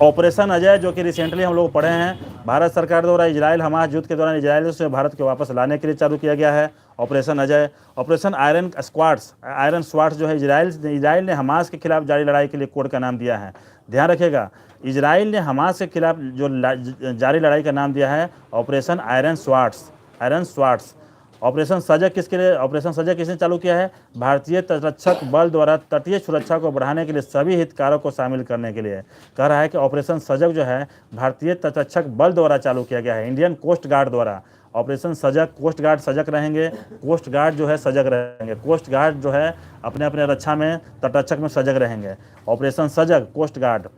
Operation Ajay जो कि recently हम लोग पढ़े हैं, भारत सरकार द्वारा इजराइल हमास युद्ध के दौरान इजराइल से भारत को वापस लाने के लिए चालू किया गया है operation Ajay. Operation iron Swarts जो है इजराइल ने हमास के खिलाफ जारी लड़ाई के लिए कोड का नाम दिया है। ध्यान रखिएगा, इजराइल ने हमास के खिलाफ जो जारी लड़ाई का नाम दिया है ऑपरेशन आयरन स्वाट्स। ऑपरेशन सजग किसने चालू किया है? भारतीय तटरक्षक बल द्वारा तटीय सुरक्षा को बढ़ाने के लिए सभी हितधारकों को शामिल करने के लिए कह रहा है कि ऑपरेशन सजग जो है भारतीय तटरक्षक बल द्वारा चालू किया गया है, इंडियन कोस्ट गार्ड द्वारा। ऑपरेशन सजग, कोस्ट गार्ड सजग रहेंगे, कोस्ट गार्ड जो है सजग रहेंगे, कोस्ट गार्ड जो है अपने अपने रक्षा में तटरक्षक में सजग रहेंगे। ऑपरेशन सजग कोस्ट गार्ड,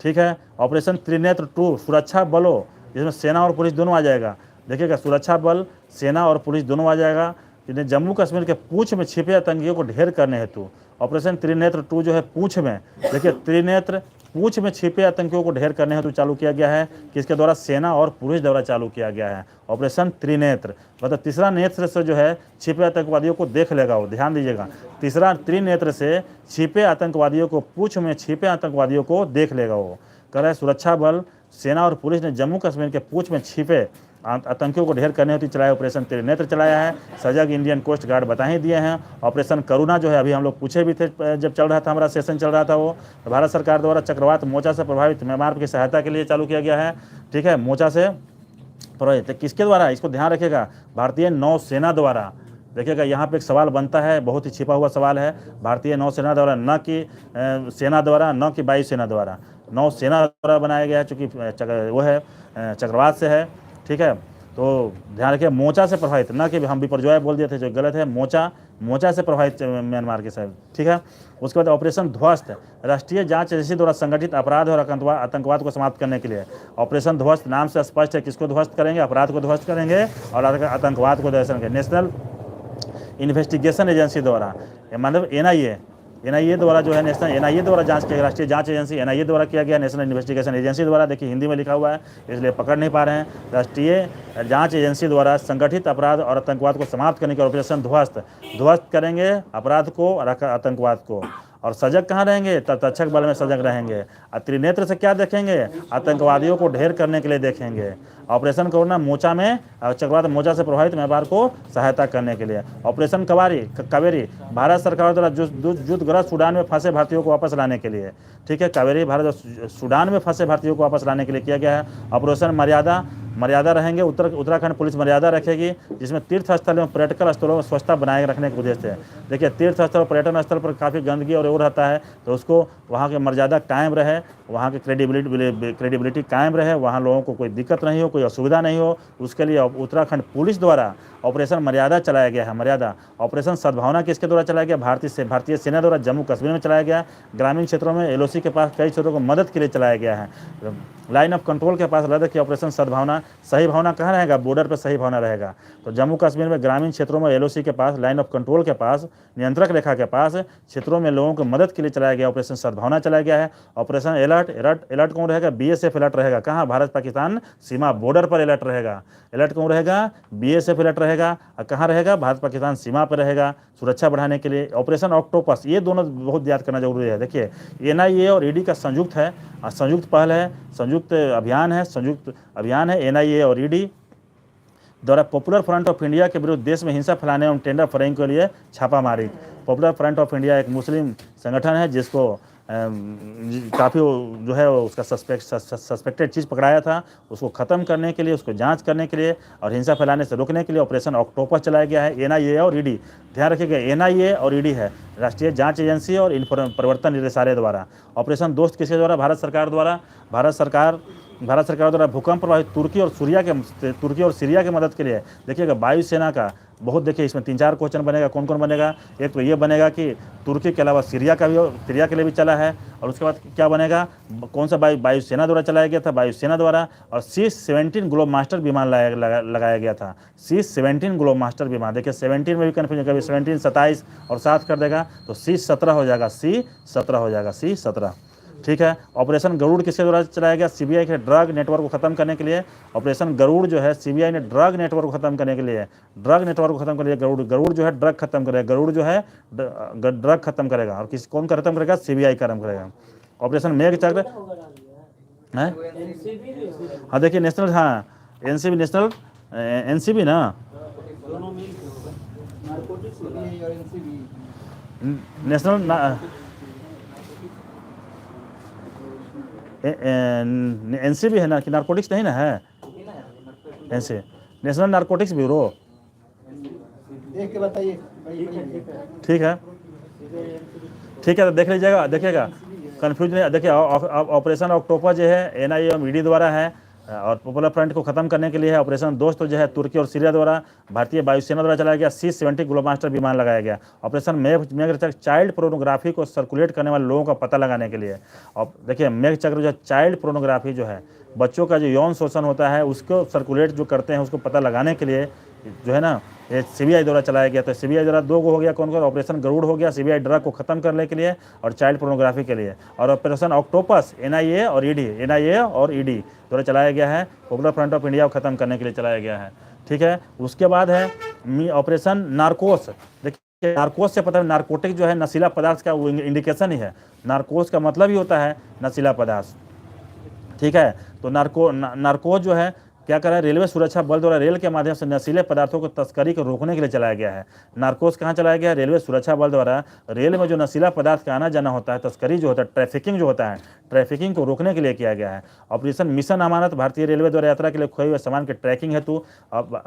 ठीक है। ऑपरेशन त्रिनेत्र 2 सुरक्षा बलों, जिसमें सेना और पुलिस दोनों आ जाएगा। देखिएगा, सुरक्षा बल, सेना और पुलिस दोनों आ जाएगा। जिन्हें जम्मू कश्मीर के पूंछ में छिपे आतंकियों को ढेर करने हेतु ऑपरेशन त्रिनेत्र 2 जो है पूंछ में, देखिए त्रिनेत्र पूंछ में छिपे आतंकियों को ढेर करने हेतु चालू किया गया है, किसके द्वारा? सेना और पुलिस द्वारा चालू किया गया है ऑपरेशन त्रिनेत्र। मतलब तीसरा नेत्र से जो है छिपे आतंकवादियों को देख लेगा वो, ध्यान दीजिएगा, तीसरा त्रिनेत्र से छिपे आतंकवादियों को, पूंछ में छिपे आतंकवादियों को देख लेगा वो। कह रहा है सुरक्षा बल, सेना और पुलिस ने जम्मू कश्मीर के पूंछ में छिपे आतंकियों को ढेर करने हेतु चलाया ऑपरेशन त्रिनेत्र चलाया है। सजग इंडियन कोस्ट गार्ड बता ही दिए हैं। ऑपरेशन करुणा जो है अभी हम लोग पूछे भी थे जब चल रहा था, हमारा सेशन चल रहा था वो, तो भारत सरकार द्वारा चक्रवात मोर्चा से प्रभावित म्यांमार की सहायता के लिए चालू किया गया है, ठीक है। मोर्चा से प्रभावित किसके द्वारा? इसको ध्यान रखिएगा, भारतीय नौसेना द्वारा। देखिएगा, यहाँ पे एक सवाल बनता है, बहुत ही छिपा हुआ सवाल है। भारतीय नौसेना द्वारा, न कि सेना द्वारा, न कि वायुसेना द्वारा, नौसेना द्वारा बनाया गया है, चूँकि वो है चक्रवात से है, ठीक है। तो ध्यान रखिए, मोर्चा से प्रभावित, ना कि हम विपर्जय बोल दिए थे जो गलत है, मोर्चा से प्रभावित म्यांमार के साथ, ठीक है। उसके बाद ऑपरेशन ध्वस्त, राष्ट्रीय जांच एजेंसी द्वारा संगठित अपराध और आतंकवाद को समाप्त करने के लिए ऑपरेशन ध्वस्त, नाम से स्पष्ट है किसको ध्वस्त करेंगे? अपराध को ध्वस्त करेंगे और आतंकवाद को ध्वस्त करेंगे। नेशनल इन्वेस्टिगेशन एजेंसी द्वारा, मतलब एनआईए द्वारा जो है, नेशनल एनआईए द्वारा जांच किया, राष्ट्रीय जांच एजेंसी एनआईए द्वारा किया गया, नेशनल इन्वेस्टिगेशन एजेंसी द्वारा। देखिए हिंदी में लिखा हुआ है इसलिए पकड़ नहीं पा रहे हैं। राष्ट्रीय जांच एजेंसी द्वारा संगठित अपराध और आतंकवाद को समाप्त करने के ऑपरेशन ध्वस्त करेंगे अपराध को और आतंकवाद को। और सजग कहाँ रहेंगे? तटरक्षक बल में सजग रहेंगे। त्रिनेत्र से क्या देखेंगे? आतंकवादियों को ढेर करने के लिए देखेंगे। ऑपरेशन करुणा मोर्चा में, चक्रवात मोर्चा से प्रभावित म्यांमार को सहायता करने के लिए। ऑपरेशन कावेरी, भारत सरकार द्वारा युद्धग्रस्त सूडान में फंसे भारतीयों को वापस लाने के लिए, ठीक है। कावेरी भारत सूडान में फंसे भारतीयों को वापस लाने के लिए किया गया है। ऑपरेशन मर्यादा रहेंगे, उत्तराखंड पुलिस मर्यादा रखेगी, जिसमें तीर्थ स्थल एवं पर्यटन स्थलों में स्वच्छता बनाए रखने के उद्देश्य से। देखिए तीर्थ स्थल, पर्यटन स्थल पर काफ़ी गंदगी और रहता है, तो उसको वहाँ की मर्यादा कायम रहे, वहाँ की क्रेडिबिलिटी कायम रहे, वहाँ लोगों को कोई दिक्कत नहीं हो, कोई असुविधा नहीं हो, उसके लिए उत्तराखंड पुलिस द्वारा ऑपरेशन मर्यादा चलाया गया है। मर्यादा ऑपरेशन सद्भावना किसके द्वारा चलाया गया? भारतीय सेना द्वारा जम्मू कश्मीर में चलाया गया। ग्रामीण क्षेत्रों में एलओसी के पास कई क्षेत्रों को मदद के लिए चलाया गया है। लाइन ऑफ कंट्रोल के पास लद्दाख की ऑपरेशन सद्भावना, सही भावना कहाँ रहेगा? बॉर्डर पर सही भावना रहेगा। तो जम्मू कश्मीर में ग्रामीण क्षेत्रों में एलओसी के पास, लाइन ऑफ कंट्रोल के पास, नियंत्रक रेखा के पास क्षेत्रों में लोगों को मदद के लिए चलाया गया ऑपरेशन सद्भावना चलाया गया है। ऑपरेशन अलर्ट कौन रहेगा? बीएसएफ अलर्ट रहेगा। कहाँ? भारत पाकिस्तान सीमा बॉर्डर पर अलर्ट रहेगा। अलर्ट कौन रहेगा? बीएसएफ अलर्ट रहेगा। और कहाँ रहेगा? भारत पाकिस्तान सीमा पर रहेगा, सुरक्षा बढ़ाने के लिए। ऑपरेशन ऑक्टोपस, ये दोनों बहुत याद करना जरूरी है। देखिए एनआईए और ईडी का संयुक्त है, संयुक्त पहल है, संयुक्त अभियान है एनआईए और ईडी द्वारा पॉपुलर फ्रंट ऑफ इंडिया के विरुद्ध देश में हिंसा फैलाने एवं टेंडर फराइंग के लिए छापामारी। पॉपुलर फ्रंट ऑफ इंडिया एक मुस्लिम संगठन है जिसको काफ़ी जो है उसका सस्पेक्टेड चीज़ पकड़ाया था, उसको ख़त्म करने के लिए, उसको जांच करने के लिए और हिंसा फैलाने से रोकने के लिए ऑपरेशन ऑक्टोपस चलाया गया है। एनआईए और ईडी, ध्यान रखिएगा, एनआईए और ईडी है, राष्ट्रीय जांच एजेंसी और प्रवर्तन निदेशालय द्वारा। ऑपरेशन दोस्त किसके द्वारा? भारत सरकार द्वारा। भारत सरकार द्वारा भूकंप प्रभावित तुर्की और सीरिया की मदद के लिए। देखिएगा वायुसेना का बहुत, देखिए इसमें 3-4 क्वेश्चन बनेगा। कौन कौन बनेगा? एक तो ये बनेगा कि तुर्की के अलावा सीरिया के लिए भी चला है, और उसके बाद क्या बनेगा? कौन सा वायुसेना द्वारा चलाया गया था? वायुसेना द्वारा। और C-17 ग्लोब मास्टर विमान लगाया गया था। C-17 ग्लोब मास्टर विमान। देखिए 17 में भी कन्फ्यूजन, कभी 17, 27 और 7 कर देगा तो C-17 हो जाएगा, C-17, ठीक है। ऑपरेशन गरुड़ किसके द्वारा चलाया गया? सीबीआई के ड्रग नेटवर्क को खत्म करने के लिए। ऑपरेशन गरुड़ जो है सीबीआई ने ड्रग नेटवर्क को खत्म करने के लिए, गरुड़ जो है ड्रग खत्म करेगा, गरुड़ जो है ड्रग खत्म करेगा। और कौन खत्म करेगा? सीबीआई खत्म करेगा। ऑपरेशन मेघचक्र, हैं। हाँ देखिए नेशनल, हाँ एनसीबी नेशनल, एनसीबी ना, नेशनल एनसीबी है ना, कि नारकोटिक्स नहीं ना है, एनसी नेशनल नारकोटिक्स ब्यूरो। देख के बताइए। ठीक है, ठीक है, तो देख लीजिएगा, देखिएगा कन्फ्यूज नहीं। देखिए ऑपरेशन ऑक्टोपस जो है एनआईए और ईडी द्वारा है, और पॉपुलर फ्रंट को खत्म करने के लिए है। ऑपरेशन दोस्त जो है तुर्की और सीरिया द्वारा, भारतीय वायुसेना द्वारा चलाया गया। C-70 ग्लोबमास्टर विमान लगाया गया। ऑपरेशन मेघचक्र चाइल्ड पोर्नोग्राफी को सर्कुलेट करने वाले लोगों का पता लगाने के लिए। और देखिए मेघचक्र जो है चाइल्ड पोर्नोग्राफी जो है, बच्चों का जो यौन शोषण होता है उसको सर्कुलेट जो करते हैं उसको पता लगाने के लिए जो है ना, ये सीबीआई द्वारा चलाया गया। तो सीबीआई द्वारा दो हो गया, कौन कौन, ऑपरेशन गरुड़ हो गया सीबीआई ड्रग को खत्म करने के लिए और चाइल्ड पोर्नोग्राफी के लिए, और ऑपरेशन ऑक्टोपस एनआईए और ईडी द्वारा चलाया गया है, पॉपुलर फ्रंट ऑफ इंडिया को खत्म करने के लिए चलाया गया है। ठीक है, उसके बाद है ऑपरेशन नारकोस। देखिए नारकोस से पता है, नारकोटिक जो है नशीला पदार्थ का इंडिकेशन ही है। नारकोस का मतलब ही होता है नशीला पदार्थ। ठीक है, तो नारकोस जो है क्या कर रहा है, रेलवे सुरक्षा बल द्वारा रेल के माध्यम से नशीले पदार्थों को तस्करी को रोकने के लिए चलाया गया है। नारकोस कहाँ चलाया गया है, रेलवे सुरक्षा बल द्वारा रेल में जो नशीला पदार्थ का आना जाना होता है, तस्करी जो होता है, ट्रैफिकिंग जो होता है, ट्रैफिकिंग को रोकने के लिए किया गया है। ऑपरेशन मिशन अमानत, भारतीय रेलवे द्वारा यात्रा के लिए खोए हुए सामान के ट्रैकिंग हेतु अब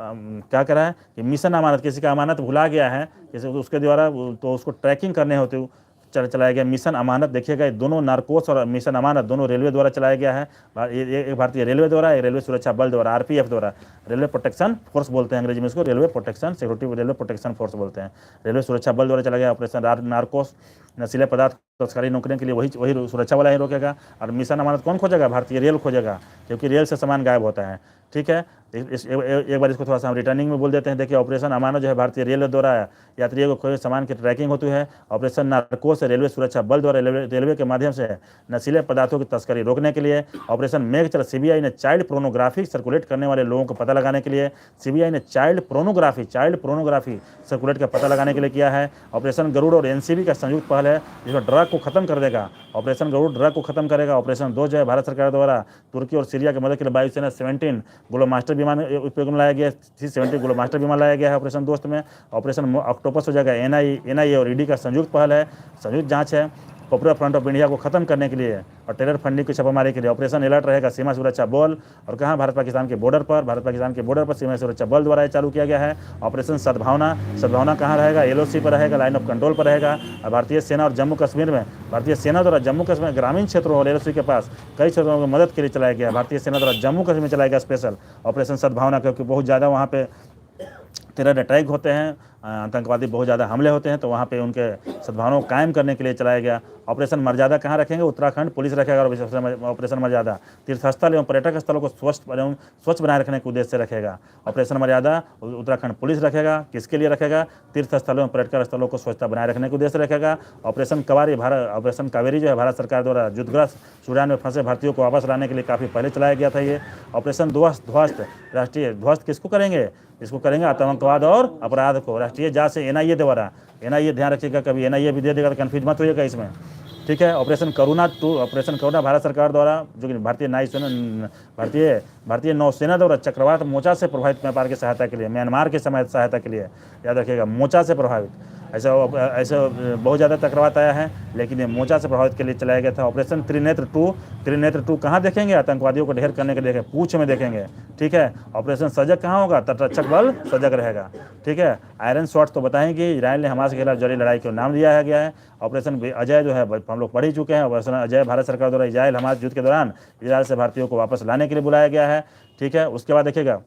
क्या करा है कि मिशन अमानत, किसी का अमानत भुला गया है जैसे उसके द्वारा, तो उसको ट्रैकिंग करने होते चलाया गया मिशन अमानत। देखिएगा दोनों नारकोस और मिशन अमानत दोनों रेलवे द्वारा चलाया गया है। एक भारतीय रेलवे द्वारा, एक रेलवे सुरक्षा बल द्वारा, आरपीएफ द्वारा, रेलवे प्रोटेक्शन फोर्स बोलते हैं अंग्रेजी में इसको, railway protection security, railway protection force बोलते हैं। रेलवे सुरक्षा बल द्वारा चलाया गया ऑपरेशन नारकोस, नशीले पदार्थ तस्करी रोकने के लिए वही सुरक्षा वाला ही रोकेगा। और मिशन अमानत कौन खोजेगा, भारतीय रेल खोजेगा, क्योंकि रेल से सामान गायब होता है। ठीक है, एक बार इसको थोड़ा सा हम रिटर्निंग में बोल देते हैं। देखिए ऑपरेशन अमानत जो है भारतीय रेल द्वारा यात्रियों को खोए सामान की ट्रैकिंग होती है। ऑपरेशन नारकोस रेलवे सुरक्षा बल द्वारा रेलवे के माध्यम से नशीले पदार्थों की तस्करी रोकने के लिए। ऑपरेशन मेघचक्र सीबीआई ने चाइल्ड पोर्नोग्राफी सर्कुलेट करने वाले लोगों को पता लगाने के लिए, सीबीआई ने चाइल्ड पोर्नोग्राफी सर्कुलेट का पता लगाने के लिए किया है। ऑपरेशन गरुड़ और एनसीबी का संयुक्त पहल है जिसमें ड्रग को खत्म कर देगा। ऑपरेशन गरुड़ ड्रग को खत्म करेगा। ऑपरेशन 2 जो है भारत सरकार द्वारा तुर्की और सीरिया की मदद के लिए वायुसेना 17 ग्लोबमास्टर विमान उपयोग में लाया गया, C-70 ग्लोबमास्टर विमान लाया गया है ऑपरेशन दोस्त में। ऑपरेशन ऑक्टोपस हो जाएगा एनआईए और ईडी का संयुक्त पहल है, संयुक्त जांच है पॉपुलर फ्रंट ऑफ इंडिया को खत्म करने के लिए और टेरर फंडिंग की छापामारी के लिए। ऑपरेशन अलर्ट रहेगा सीमा सुरक्षा बल, और कहाँ, भारत पाकिस्तान के बॉर्डर पर सीमा सुरक्षा बल द्वारा चालू किया गया है। ऑपरेशन सद्भावना कहाँ रहेगा, LOC पर रहेगा, लाइन ऑफ कंट्रोल पर रहेगा। और भारतीय सेना और जम्मू कश्मीर में, भारतीय सेना द्वारा जम्मू कश्मीर ग्रामीण क्षेत्रों और LOC के पास कई क्षेत्रों की मदद के लिए चलाया गया। भारतीय सेना द्वारा जम्मू कश्मीर में चलाया गया स्पेशल ऑपरेशन सद्भावना, क्योंकि बहुत ज़्यादा वहाँ पे टेरर अटैक होते हैं, आतंकवादी बहुत ज़्यादा हमले होते हैं, तो वहाँ पे उनके सद्भावना को कायम करने के लिए चलाया गया। ऑपरेशन मर्यादा कहाँ रखेंगे, उत्तराखंड पुलिस रखेगा। और ऑपरेशन मर्यादा तीर्थस्थल एवं पर्यटक स्थलों को स्वच्छ बनाए रखने के उद्देश्य से रखेगा। ऑपरेशन मर्यादा उत्तराखंड पुलिस रखेगा, किसके लिए रखेगा, तीर्थस्थलों एवं पर्यटक स्थलों को स्वच्छता बनाए रखने के उद्देश्य से रखेगा। ऑपरेशन कावेरी जो है भारत सरकार द्वारा युद्धग्रस्त सूडान में फंसे भारतीयों को वापस लाने के लिए काफ़ी पहले चलाया गया था ये। ऑपरेशन ध्वस्त राष्ट्रीय ध्वस्त किसको करेंगे, इसको करेंगे आतंकवाद और अपराध को राष्ट्रीय जांच से एनआईए द्वारा। एनआईए ध्यान रखिएगा, कभी एनआईए भी दे देगा तो कन्फ्यूज मत होइएगा इसमें। ठीक है, ऑपरेशन करुणा भारत सरकार द्वारा, जो कि भारतीय नौसेना द्वारा चक्रवात मोचा से प्रभावित व्यापार की सहायता के लिए, म्यांमार की सहायता के लिए, याद रखिएगा मोचा से प्रभावित, ऐसा बहुत ज़्यादा चक्रवात आया है लेकिन ये मोचा से प्रभावित के लिए चलाया गया था। ऑपरेशन त्रिनेत्र टू कहाँ देखेंगे, आतंकवादियों को ढेर करने के लिए पूछ में देखेंगे। ठीक है, ऑपरेशन सजग कहाँ होगा, तटरक्षक बल सजग रहेगा। ठीक है, आयरन स्वॉर्ड तो बताएंगे, इजराइल ने हमास के खिलाफ जारी लड़ाई को नाम दिया गया है। ऑपरेशन अजय जो है हम लोग पढ़ ही चुके हैं। ऑपरेशन अजय भारत सरकार द्वारा इजराइल हमास युद्ध के दौरान इजराइल से भारतीयों को वापस लाने के लिए बुलाया गया है। ठीक है, उसके बाद देखिएगा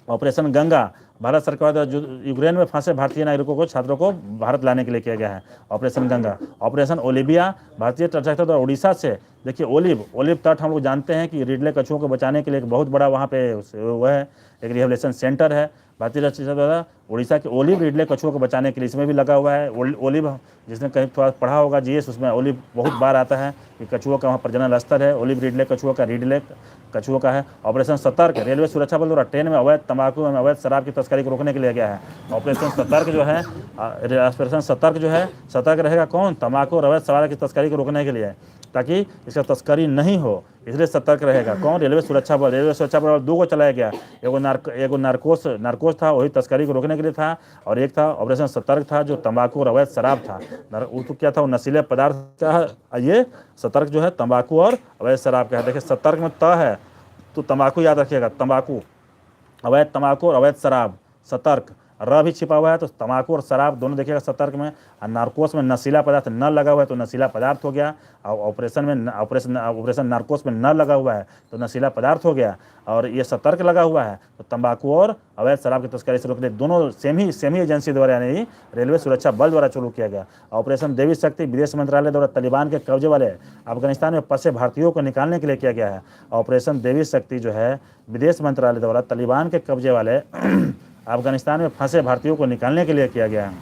ऑपरेशन गंगा भारत सरकार द्वारा यूक्रेन में फंसे भारतीय नागरिकों को, छात्रों को भारत लाने के लिए किया गया है ऑपरेशन गंगा। ऑपरेशन ओलिविया भारतीय तटरक्षक द्वारा उड़ीसा से, देखिए ओलिव तट हम लोग जानते हैं कि रिडले कछुओं को बचाने के लिए एक बहुत बड़ा वहाँ पे वो है, एक रिहेबिलिटेशन सेंटर है भारतीय तटरक्षक द्वारा उड़ीसा के ओलिव रिडले कछुओं को बचाने के लिए, इसमें भी लगा हुआ है। ओलिव जिसने कहीं थोड़ा पढ़ा होगा GS, उसमें ओलिव बहुत बार आता है कि कछुओं का वहाँ प्रजनन स्थल है। ओलिव रिडले कछुओं का, रिडले कछुओं का है। ऑपरेशन सतर्क रेलवे सुरक्षा बल द्वारा ट्रेन में अवैध तंबाकू एवं अवैध शराब की तस्करी को रोकने के लिए गया है। ऑपरेशन सतर्क जो है सतर्क रहेगा कौन, तंबाकू और अवैध शराब की तस्करी को रोकने के लिए। ताकि इसका तस्करी नहीं हो, इसलिए सतर्क रहेगा। कौन? रेलवे सुरक्षा बल। रेलवे सुरक्षा बल 2 को चलाया गया, एगो नारकोस था, वही तस्करी को रोकने के लिए था, और एक था ऑपरेशन सतर्क था जो तंबाकू और अवैध शराब था। वो तो क्या था, वो नशीले पदार्थ का। ये सतर्क जो है तंबाकू और अवैध शराब का है। देखिए सतर्क में त है तो तंबाकू याद रखिएगा, तंबाकू, अवैध तंबाकू और अवैध शराब, सतर्क। र भी छिपा हुआ है तो तंबाकू और शराब दोनों देखिएगा सतर्क में। और नार्कोस में नशीला पदार्थ न लगा हुआ है तो नशीला पदार्थ हो गया, और ऑपरेशन नार्कोस में न लगा हुआ है तो नशीला पदार्थ हो गया, और ये सतर्क लगा हुआ है तो तंबाकू और अवैध शराब की तस्करी से रोकने दोनों सेम ही एजेंसी द्वारा यानी रेलवे सुरक्षा बल द्वारा शुरू किया गया। ऑपरेशन देवी शक्ति विदेश मंत्रालय द्वारा तालिबान के कब्जे वाले अफगानिस्तान में फंसे भारतीयों को निकालने के लिए किया गया है। ऑपरेशन देवी शक्ति जो है विदेश मंत्रालय द्वारा तालिबान के कब्जे वाले अफगानिस्तान में फंसे भारतीयों को निकालने के लिए किया गया है।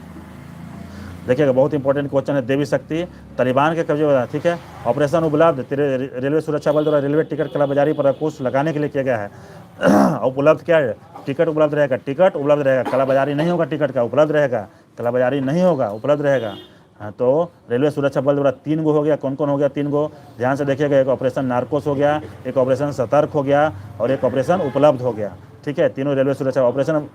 देखिएगा बहुत इंपॉर्टेंट क्वेश्चन है, देवी शक्ति तालिबान के कब्जे वाला, ठीक है। ऑपरेशन उपलब्ध रेलवे सुरक्षा बल द्वारा रेलवे टिकट कालाबाजारी पर अंकुश लगाने के लिए किया गया है। उपलब्ध क्या है? टिकट उपलब्ध रहेगा, टिकट उपलब्ध रहेगा, कालाबाजारी नहीं होगा, टिकट का उपलब्ध रहेगा, कालाबाजारी नहीं होगा, उपलब्ध रहेगा। हाँ, तो रेलवे सुरक्षा बल द्वारा 3 गो हो गया। कौन कौन हो गया? 3 गो, ध्यान से देखिएगा। एक ऑपरेशन नार्कोस हो गया, एक ऑपरेशन सतर्क हो गया, और एक ऑपरेशन उपलब्ध हो गया, ठीक है। तीनों रेलवे सुरक्षा ऑपरेशन।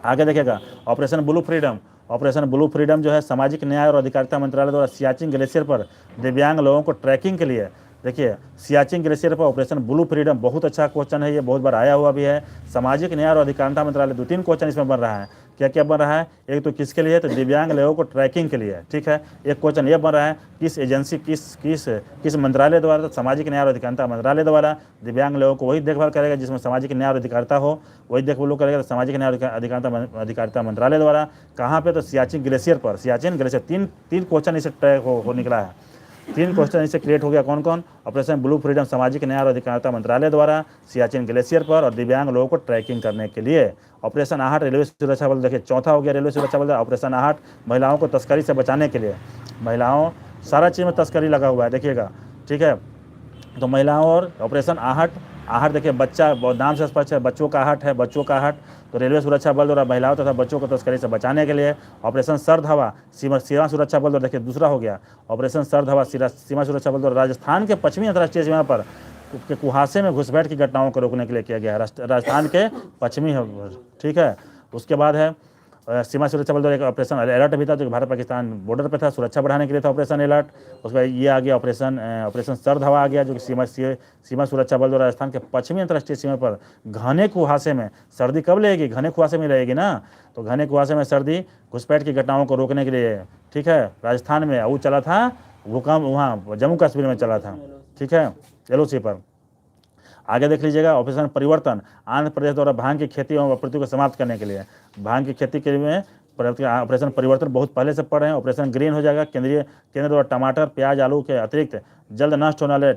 आगे देखिएगा operation blue freedom. Operation blue freedom जो है सामाजिक न्याय और अधिकारिता मंत्रालय द्वारा सियाचिन ग्लेशियर पर दिव्यांग लोगों को ट्रैकिंग के लिए। देखिए सियाचिन ग्लेशियर पर ऑपरेशन ब्लू फ्रीडम, बहुत अच्छा क्वेश्चन है, ये बहुत बार आया हुआ भी है। सामाजिक न्याय और अधिकारिता मंत्रालय 2-3 क्वेश्चन इसमें बन रहा है। क्या क्या बन रहा है? एक तो किसके लिए? तो दिव्यांग लोगों को ट्रैकिंग के लिए, ठीक है। एक क्वेश्चन ये बन रहा है किस एजेंसी किस मंत्रालय द्वारा? तो सामाजिक न्याय और अधिकारिता मंत्रालय द्वारा दिव्यांग लोगों को वही देखभाल करेगा जिसमें सामाजिक न्याय और अधिकारिता हो, वही देखभाल करेगा। तो सामाजिक न्याय और अधिकारिता मंत्रालय द्वारा कहाँ पे? तो सियाचिन ग्लेशियर पर। सियाचिन ग्लेशियर, तीन क्वेश्चन इसे ट्रैक हो निकला है। 3 क्वेश्चन इससे क्रिएट हो गया। कौन कौन? ऑपरेशन ब्लू फ्रीडम सामाजिक न्याय और अधिकारिता मंत्रालय द्वारा सियाचिन ग्लेशियर पर और दिव्यांग लोगों को ट्रैकिंग करने के लिए। ऑपरेशन आहट रेलवे सुरक्षा बल, देखिए चौथा हो गया रेलवे सुरक्षा बल। ऑपरेशन आहट महिलाओं को तस्करी से बचाने के लिए। महिलाओं, सारा चीज़ में तस्करी लगा हुआ है, देखिएगा, ठीक है। तो महिलाओं और ऑपरेशन आहट देखिए बच्चा, नाम से स्पष्ट है, बच्चों का आहट है, बच्चों का आहट। तो रेलवे सुरक्षा बल द्वारा महिलाओं तथा बच्चों को तस्करी से बचाने के लिए। ऑपरेशन सर्द हवा सीमा सुरक्षा बल द्वारा, देखिए दूसरा हो गया ऑपरेशन सर्द हवा सीमा सुरक्षा बल द्वारा राजस्थान के पश्चिमी अंतर्राष्ट्रीय सीमा पर के कुहासे में घुसपैठ की घटनाओं को रोकने के लिए किया गया है। राजस्थान के पश्चिमी, ठीक है। उसके बाद है सीमा सुरक्षा बल द्वारा एक ऑपरेशन अलर्ट भी था जो भारत पाकिस्तान बॉर्डर पे था, सुरक्षा बढ़ाने के लिए था ऑपरेशन अलर्ट। उसके बाद ये आ गया ऑपरेशन सर्द हवा आ गया जो कि सीमा सुरक्षा बल द्वारा राजस्थान के पश्चिमी अंतर्राष्ट्रीय सीमा पर घने कुहासे में, सर्दी कब लगेगी? घने कुहासे में रहेगी ना, तो घने कुहासे में सर्दी घुसपैठ की घटनाओं को रोकने के लिए, ठीक है। राजस्थान में वो चला था भूकंप, वहाँ जम्मू कश्मीर में चला था, ठीक है, LOC पर। आगे देख लीजिएगा ऑपरेशन परिवर्तन आंध्र प्रदेश द्वारा भांग की खेती एवं प्रवृत्ति को समाप्त करने के लिए। भांग की खेती के लिए ऑपरेशन परिवर्तन बहुत पहले से पढ़ रहे हैं। ऑपरेशन ग्रीन हो जाएगा केंद्र द्वारा टमाटर, प्याज, आलू के अतिरिक्त जल्द नष्ट होने वाले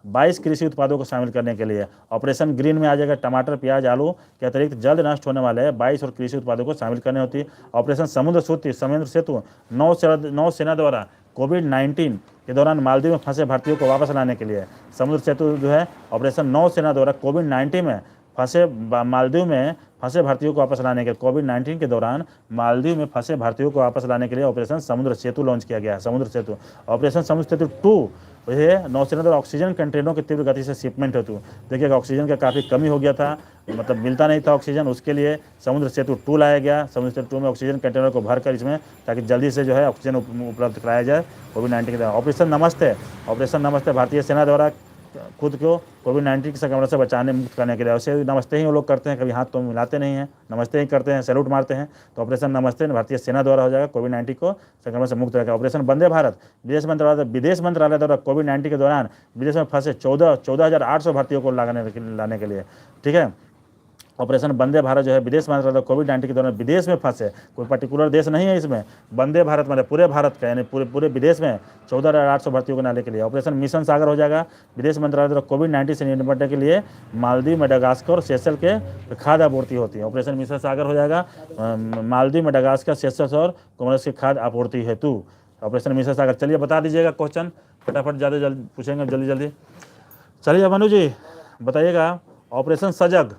22 कृषि उत्पादों को शामिल करने के लिए। ऑपरेशन ग्रीन में आ जाएगा टमाटर, प्याज, आलू के अतिरिक्त जल्द नष्ट होने वाले 22 और कृषि उत्पादों को शामिल करनी होती है। ऑपरेशन समुद्र सेतु नौसेना द्वारा कोविड-19 के दौरान मालदीव में फंसे भारतीयों को वापस लाने के लिए। समुद्र सेतु जो है ऑपरेशन नौसेना द्वारा कोविड-19 में फंसे मालदीव में फंसे भारतीयों को वापस लाने के लिए, कोविड-19 के दौरान मालदीव में फंसे भारतीयों को वापस लाने के लिए ऑपरेशन समुद्र सेतु लॉन्च किया गया है। समुद्र सेतु ऑपरेशन समुद्र सेतु 2 ये नौसेना द्वारा ऑक्सीजन कंटेनरों की तीव्र गति से शिपमेंट हेतु। देखिएगा ऑक्सीजन का काफ़ी कमी हो गया था, मतलब मिलता नहीं था ऑक्सीजन, उसके लिए समुद्र सेतु 2 लाया गया। समुद्र सेतु 2 में ऑक्सीजन कंटेनर को भरकर इसमें ताकि जल्दी से जो है ऑक्सीजन उपलब्ध कराया जाए कोविड-19 के दौरान। ऑपरेशन नमस्ते भारतीय सेना द्वारा खुद को कोविड-19 के संक्रमण से बचाने मुक्त करने के लिए। वैसे नमस्ते ही वो लोग करते हैं, कभी हाथ तो मिलाते नहीं हैं, नमस्ते ही करते हैं, सैल्यूट मारते हैं। तो ऑपरेशन नमस्ते भारतीय सेना द्वारा हो जाएगा, कोविड-19 को संक्रमण से मुक्त रहेगा। ऑपरेशन वंदे भारत विदेश मंत्रालय द्वारा कोविड-19 के दौरान विदेश में फंसे 14,800 भारतीयों को लाने के लिए, ठीक है। ऑपरेशन वंदे भारत जो है विदेश मंत्रालय कोविड-19 के दौरान विदेश में फंसे, कोई पर्टिकुलर देश नहीं है इसमें, वंदे भारत मतलब पूरे भारत का, यानी पूरे विदेश में 14,800 भारतीयों को लाने के लिए। ऑपरेशन मिशन सागर हो जाएगा विदेश मंत्रालय द्वारा कोविड-19 से निपटने के लिए मालदीव, मेडागास्कर और सेशल के खाद्य आपूर्ति होती है। ऑपरेशन मिशन सागर हो जाएगा मालदीव, मेडागास्कर, सेशल्स और कोमोरोस की खाद्य आपूर्ति हेतु। ऑपरेशन मिशन सागर। चलिए बता दीजिएगा क्वेश्चन फटाफट, ज़्यादा जल्दी पूछेंगे, जल्दी। चलिए मनु जी बताइएगा ऑपरेशन सजग